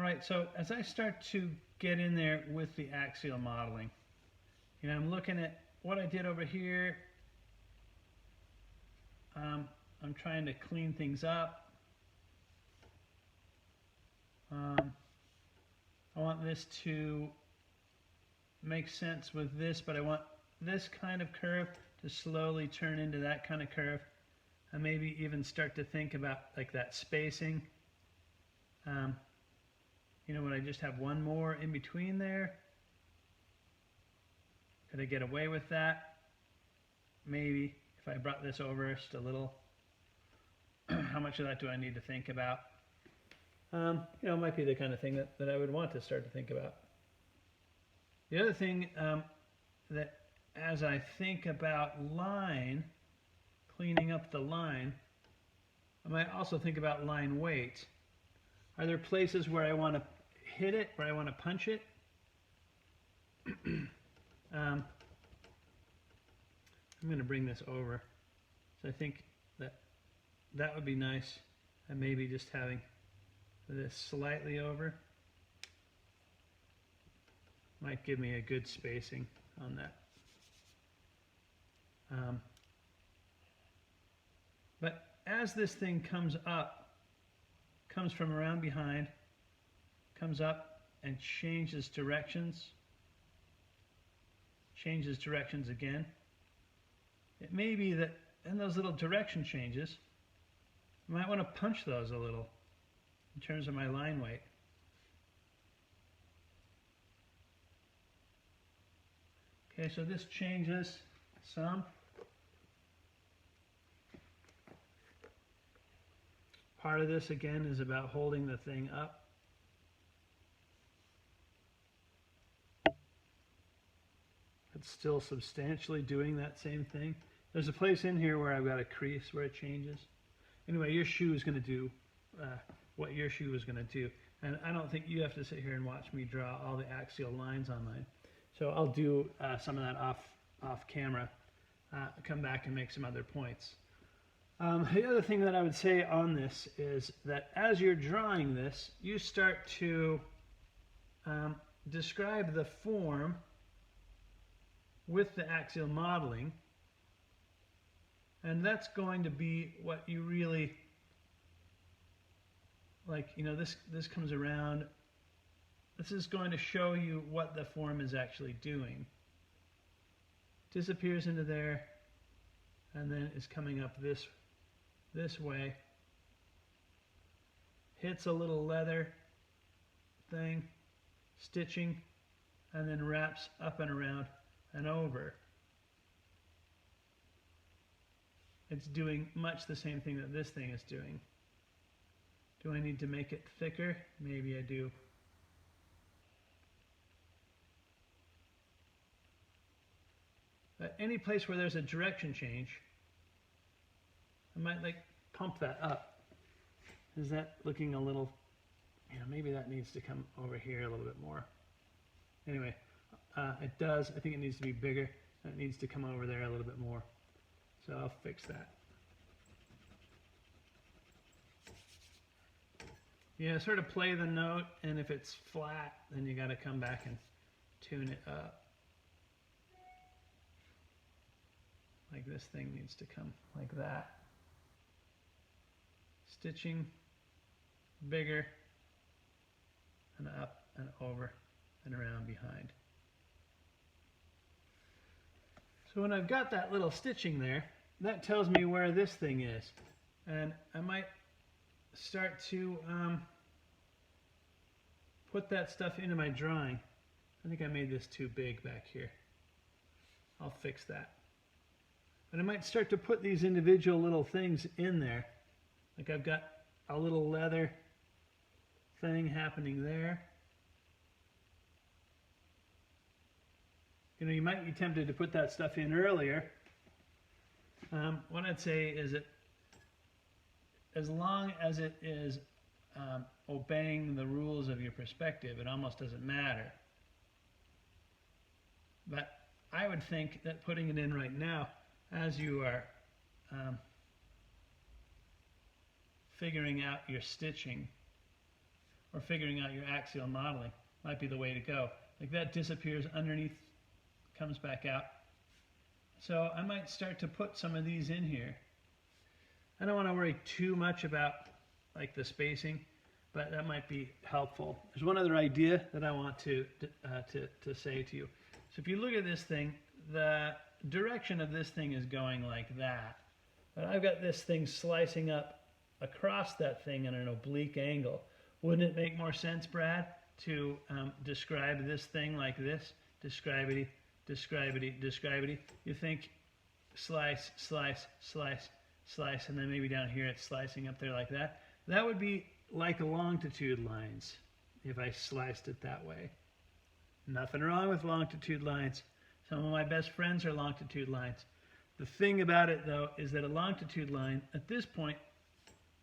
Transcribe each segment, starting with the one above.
All right, so as I start to get in there with the axial modeling, I'm looking at what I did over here. I'm trying to clean things up. I want this to make sense with this, but I want this kind of curve to slowly turn into that kind of curve, and maybe even start to think about like that spacing. Would I just have one more in between there? Could I get away with that? Maybe if I brought this over just a little. How much of that do I need to think about? It might be the kind of thing that I would want to start to think about. The other thing that as I think about line, cleaning up the line, I might also think about line weight. Are there places where I want to hit it, where I want to punch it? I'm going to bring this over. So I think that would be nice, and maybe just having this slightly over might give me a good spacing on that. But as this thing comes up, comes from around behind, comes up and changes directions again, it may be that in those little direction changes, I might want to punch those a little in terms of my line weight. Okay, so this changes some. Part of this again is about holding the thing up. It's still substantially doing that same thing. There's a place in here where I've got a crease where it changes. Anyway, your shoe is going to do what your shoe is going to do. And I don't think you have to sit here and watch me draw all the axial lines on mine. So I'll do some of that off camera, come back and make some other points. The other thing that I would say on this is that as you're drawing this, you start to describe the form with the axial modeling, and that's going to be what you really like. This comes around. This is going to show you what the form is actually doing. Disappears into there, and then is coming up this way. Hits a little leather thing, stitching, and then wraps up and around and over. It's doing much the same thing that this thing is doing. Do I need to make it thicker? Maybe I do. But any place where there's a direction change, I might pump that up. Is that looking a little, maybe that needs to come over here a little bit more. Anyway, it does. I think it needs to be bigger. It needs to come over there a little bit more. So I'll fix that. Yeah, sort of play the note, and if it's flat, then you got to come back and tune it up. Like this thing needs to come like that. Stitching, bigger, and up and over and around behind. So when I've got that little stitching there, that tells me where this thing is. And I might start to put that stuff into my drawing. I think I made this too big back here. I'll fix that. But I might start to put these individual little things in there. Like I've got a little leather thing happening there. You might be tempted to put that stuff in earlier. What I'd say is that as long as it is obeying the rules of your perspective, it almost doesn't matter. But I would think that putting it in right now, as you are figuring out your stitching, or figuring out your axial modeling might be the way to go. Like that disappears underneath, comes back out. So I might start to put some of these in here. I don't want to worry too much about like the spacing, but that might be helpful. There's one other idea that I want to say to you. So if you look at this thing, the direction of this thing is going like that. But I've got this thing slicing up across that thing at an oblique angle. Wouldn't it make more sense, Brad, to describe this thing like this? Describity, describity, describity. You think slice, slice, slice, slice, and then maybe down here it's slicing up there like that. That would be like longitude lines if I sliced it that way. Nothing wrong with longitude lines. Some of my best friends are longitude lines. The thing about it, though, is that a longitude line at this point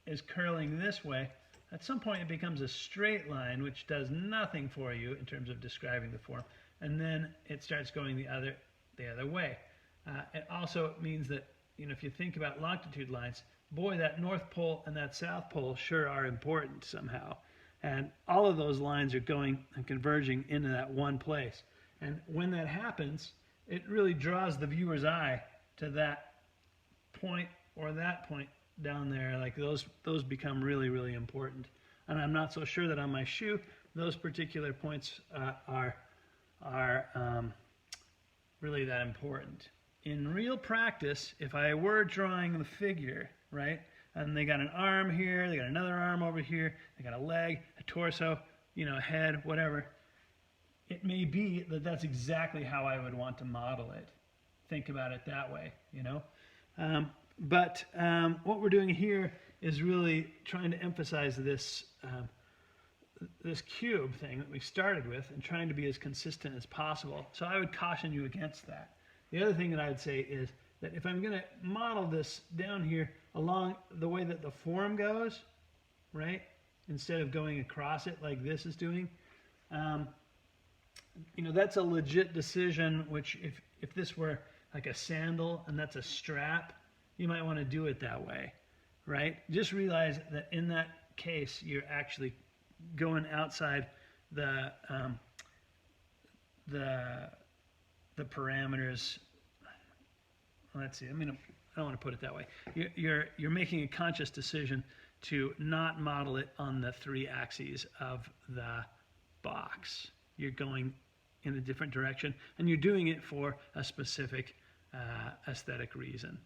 is curling this way. At some point it becomes a straight line, which does nothing for you in terms of describing the form, and then it starts going the other way. It also means that, if you think about longitude lines, boy, that North Pole and that South Pole sure are important somehow. And all of those lines are going and converging into that one place. And when that happens, it really draws the viewer's eye to that point or that point down there. Like those become really, really important. And I'm not so sure that on my shoe, those particular points are really that important. In real practice, if I were drawing the figure, right, and they got an arm here, they got another arm over here, they got a leg, a torso, a head, whatever, it may be that that's exactly how I would want to model it. Think about it that way, But what we're doing here is really trying to emphasize this this cube thing that we started with and trying to be as consistent as possible. So I would caution you against that. The other thing that I would say is that if I'm going to model this down here along the way that the form goes, right, instead of going across it like this is doing, that's a legit decision, which if this were like a sandal and that's a strap, you might want to do it that way, right? Just realize that in that case, you're actually going outside the parameters. Let's see. I don't want to put it that way. You're making a conscious decision to not model it on the three axes of the box. You're going in a different direction, and you're doing it for a specific aesthetic reason.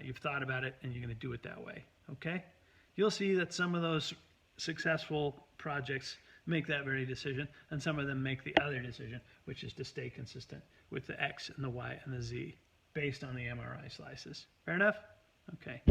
You've thought about it, and you're going to do it that way. Okay? You'll see that some of those successful projects make that very decision, and some of them make the other decision, which is to stay consistent with the X and the Y and the Z based on the MRI slices. Fair enough? Okay.